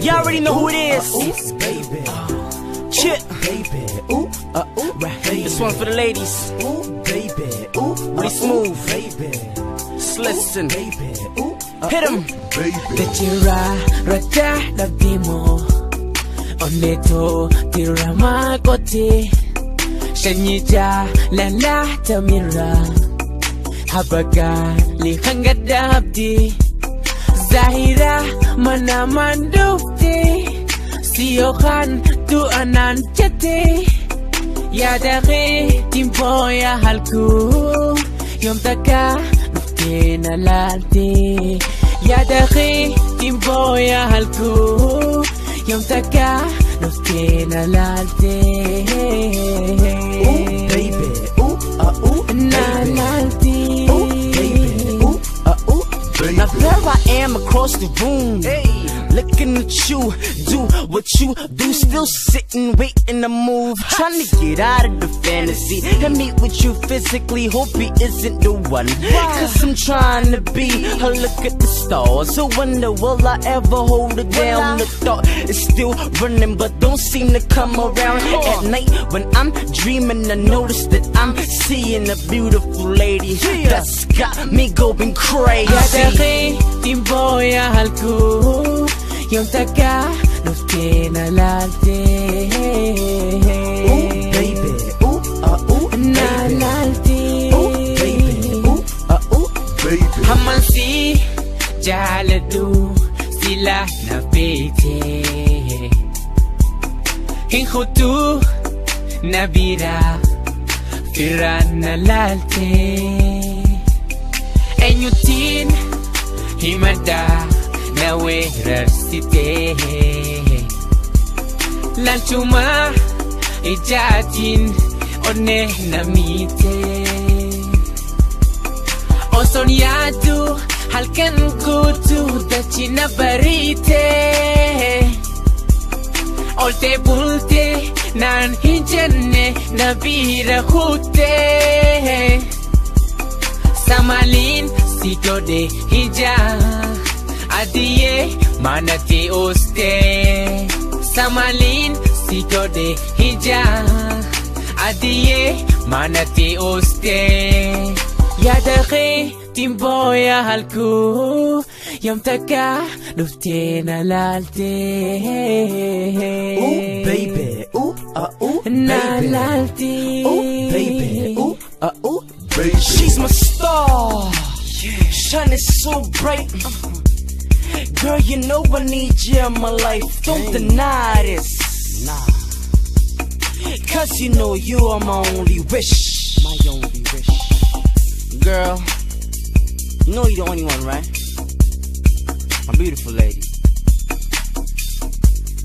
Y'all already know who it is. Baby. Chip. Baby. Ooh. Right. This one for the ladies. Ooh, baby. Ooh. Really smooth. Baby. Just listen. Baby. Ooh. Hit 'em. Tira rata dabimo Oneto tira makote Shanyita lana tamira Habaga li hangadabdi Zahira mana mandukti Siyokan tu anan jati Yada ketin boha halku Yom taka nuftina lalti Yada ketin boha halku Yom taka nuftina lalti Ooh, baby. Ooh, Na lalti Now there I am across the room, looking at you, do what you do. Still sitting, waiting to move, trying to get out of the fantasy and meet with you physically. Hope he isn't the one, cause I'm trying to be a look at the stars. I wonder, will I ever hold it down? The thought is still running, but don't seem to come around. At night when I'm dreaming, I notice that I'm seeing a beautiful lady that's got me going crazy. Ketin boha halku Yom taka nuftina lalti Ooh, baby. Ooh, Na lalti baby. Hamansi jaladu sila na pete Hinhutu nabira firan na lalte Enyutin himada na weversite Lantuma ijatin one namite Osonyatu halkan kutu dachina barite Olte bulte nan hinjenne nabira hute Samalin sito de hija Adiye manate oste Samalin sito de hija Adiye manate oste Yada ketin boha halku Yom taka nuftina lalti Ooh, baby. Ooh, Na baby. lalti Ooh, baby. Ooh, baby. She's my star, shining so bright. Girl, you know I need you in my life. Don't deny this. Cause you know you are my only wish. My only wish. Girl, you know you're the only one, right? My beautiful lady.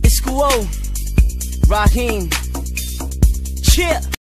It's Kuo, Raheem, Chip.